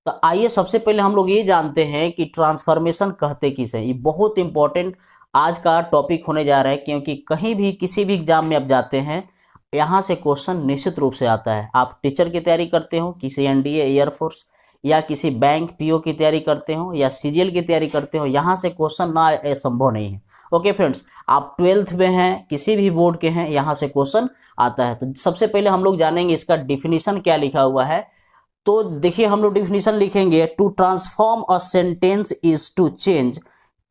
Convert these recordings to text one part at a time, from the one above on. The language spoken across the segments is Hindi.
तो आइए सबसे पहले हम लोग ये जानते हैं कि ट्रांसफॉर्मेशन कहते किसे। ये बहुत इंपॉर्टेंट आज का टॉपिक होने जा रहा है, क्योंकि कहीं भी किसी भी एग्जाम में आप जाते हैं यहाँ से क्वेश्चन निश्चित रूप से आता है। आप टीचर की तैयारी करते हो, किसी एनडीए, एयरफोर्स या किसी बैंक पीओ की तैयारी करते हो या सीजीएल की तैयारी करते हो, यहाँ से क्वेश्चन ना आए संभव नहीं है। ओके फ्रेंड्स, आप 12th में हैं, किसी भी बोर्ड के हैं, यहाँ से क्वेश्चन आता है। तो सबसे पहले हम लोग जानेंगे इसका डिफिनीशन क्या लिखा हुआ है। तो देखिए हम लोग डिफिनीशन लिखेंगे, to transform a sentence is to change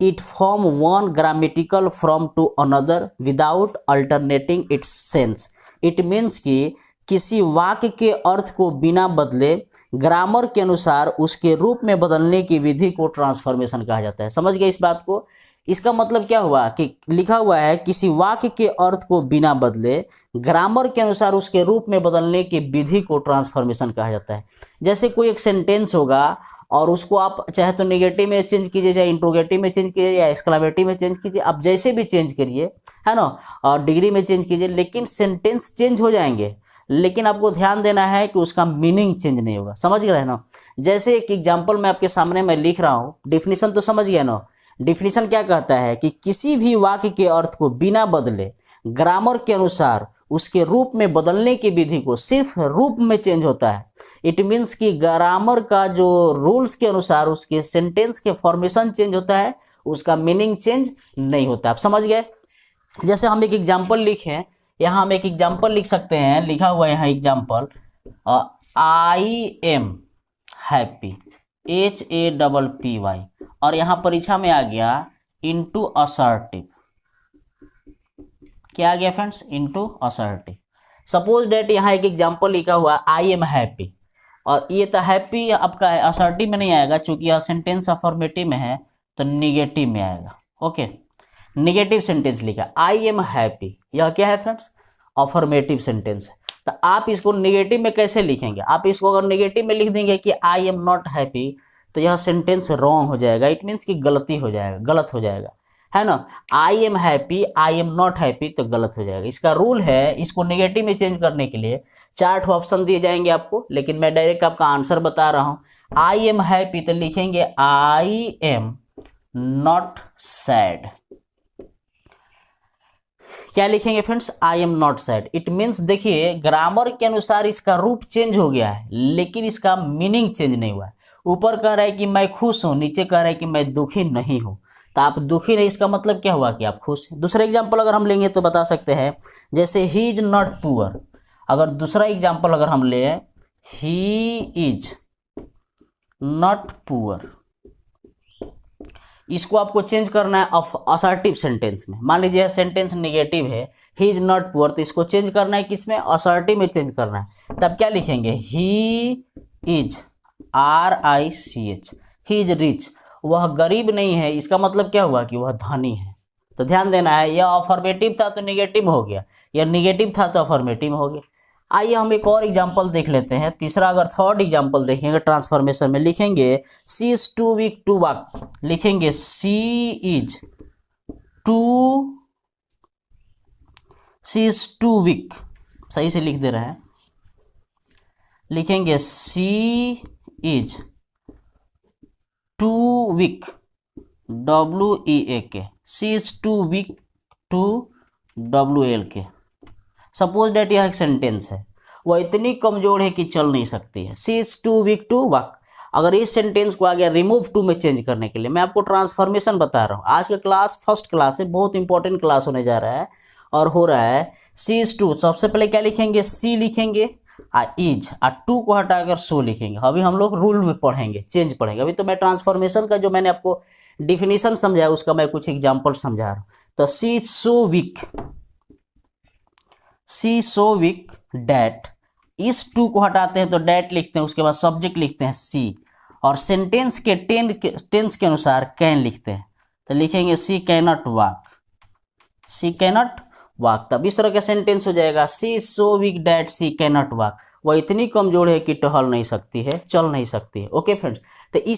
it from one grammatical from to another without alternating its sense. It means कि किसी वाक्य के अर्थ को बिना बदले ग्रामर के अनुसार उसके रूप में बदलने की विधि को ट्रांसफॉर्मेशन कहा जाता है। समझ गए इस बात को? इसका मतलब क्या हुआ कि लिखा हुआ है किसी वाक्य के अर्थ को बिना बदले ग्रामर के अनुसार उसके रूप में बदलने की विधि को ट्रांसफॉर्मेशन कहा जाता है। जैसे कोई एक सेंटेंस होगा और उसको आप चाहे तो नेगेटिव में चेंज कीजिए, चाहे इंट्रोगेटिव में चेंज कीजिए या एक्सक्लेमेटिव में चेंज कीजिए, आप जैसे भी चेंज करिए, है ना, और डिग्री में चेंज कीजिए, लेकिन सेंटेंस चेंज हो जाएंगे। लेकिन आपको ध्यान देना है कि उसका मीनिंग चेंज नहीं होगा। समझ गए ना? जैसे एक एग्जाम्पल मैं आपके सामने मैं लिख रहा हूँ, डिफिनीशन तो समझ गया ना? डिफिनीशन क्या कहता है कि किसी भी वाक्य के अर्थ को बिना बदले ग्रामर के अनुसार उसके रूप में बदलने की विधि को, सिर्फ रूप में चेंज होता है। इट मीन्स कि ग्रामर का जो रूल्स के अनुसार उसके सेंटेंस के फॉर्मेशन चेंज होता है, उसका मीनिंग चेंज नहीं होता। आप समझ गए? जैसे हम एक एग्जाम्पल लिखें, यहाँ हम एक एग्जाम्पल लिख सकते हैं, लिखा हुआ है यहाँ example, I am happy, HAPPY, और यहाँ परीक्षा में आ गया इनटू असर्टिव। क्या आ गया friends? Into assertive. Suppose date यहाँ एक एग्जाम्पल लिखा हुआ आई एम हैप्पी, और ये तो हैप्पी आपका असर्टिव में नहीं आएगा, चूंकि यह सेंटेंस अफर्मेटिव में है तो निगेटिव में आएगा। ओके, निगेटिव सेंटेंस लिखा आई एम हैप्पी, यह क्या है फ्रेंड्स? अफर्मेटिव सेंटेंस है। तो आप इसको निगेटिव में कैसे लिखेंगे? आप इसको अगर निगेटिव में लिख देंगे कि आई एम नॉट हैप्पी, तो यह सेंटेंस रॉन्ग हो जाएगा। इट मीन्स कि गलती हो जाएगा, गलत हो जाएगा, है ना। I am happy, I am not happy, तो गलत हो जाएगा। इसका रूल है, इसको नेगेटिव में चेंज करने के लिए 4 ऑप्शन दिए जाएंगे आपको, लेकिन मैं डायरेक्ट आपका आंसर बता रहा हूँ। आई एम हैप्पी तो लिखेंगे आई एम नॉट सैड। क्या लिखेंगे friends? I am not sad. It means देखिए ग्रामर के अनुसार इसका रूप चेंज हो गया है, लेकिन इसका मीनिंग चेंज नहीं हुआ है। ऊपर कह रहा है कि मैं खुश हूं, नीचे कह रहा है कि मैं दुखी नहीं हूं। तो आप दुखी नहीं, इसका मतलब क्या हुआ कि आप खुश हैं। दूसरा एग्जाम्पल अगर हम लेंगे तो बता सकते हैं, जैसे ही इज नॉट पुअर। अगर दूसरा एग्जाम्पल अगर हम ले, ही इज नॉट पुअर, इसको आपको चेंज करना है असर्टिव सेंटेंस में। मान लीजिए सेंटेंस नेगेटिव है, ही इज नॉट पुअर, तो इसको चेंज करना है किसमें? असर्टिव में चेंज करना है। तब क्या लिखेंगे? He is RICH, he is rich, वह गरीब नहीं है। इसका मतलब क्या हुआ कि वह धनी है। तो ध्यान देना है, यह अफर्मेटिव था तो नेगेटिव हो गया, यह नेगेटिव था तो अफर्मेटिव हो गया। आइए हम एक और एग्जाम्पल देख लेते हैं। तीसरा अगर थर्ड एग्जाम्पल देखेंगे ट्रांसफॉर्मेशन में, लिखेंगे she is too weak to walk. लिखेंगे सी इज टू वीक, सही से लिख दे रहे हैं। लिखेंगे she is too weak, WEAK, she is too weak, WLK। Suppose that यह एक सेंटेंस है, वह इतनी कमजोर है कि चल नहीं सकती है। She is too weak to walk. अगर इस सेंटेंस को आ गया रिमूव टू में चेंज करने के लिए, मैं आपको ट्रांसफॉर्मेशन बता रहा हूँ। आज का क्लास फर्स्ट क्लास है, बहुत इंपॉर्टेंट क्लास होने जा रहा है और हो रहा है। सी इज टू, सबसे पहले क्या लिखेंगे? सी लिखेंगे, इज, टू को हटाकर सो लिखेंगे। अभी हम लोग रूल में पढ़ेंगे, चेंज पढ़ेंगे। अभी तो मैं ट्रांसफॉर्मेशन का जो मैंने आपको डिफिनीशन समझाया उसका मैं कुछ एग्जाम्पल समझा रहा हूँ। तो she is so weak, she so weak that, इस टू को हटाते हैं तो डैट लिखते हैं, उसके बाद सब्जेक्ट लिखते हैं सी, और सेंटेंस के टेंस के अनुसार कैन लिखते हैं। तो लिखेंगे she cannot walk, she cannot walk. तब इस तरह का सेंटेंस हो जाएगा, she so weak that she cannot walk, वह इतनी कमजोर है कि टहल नहीं सकती है, चल नहीं सकती है। ओके फ्रेंड्स, तो इस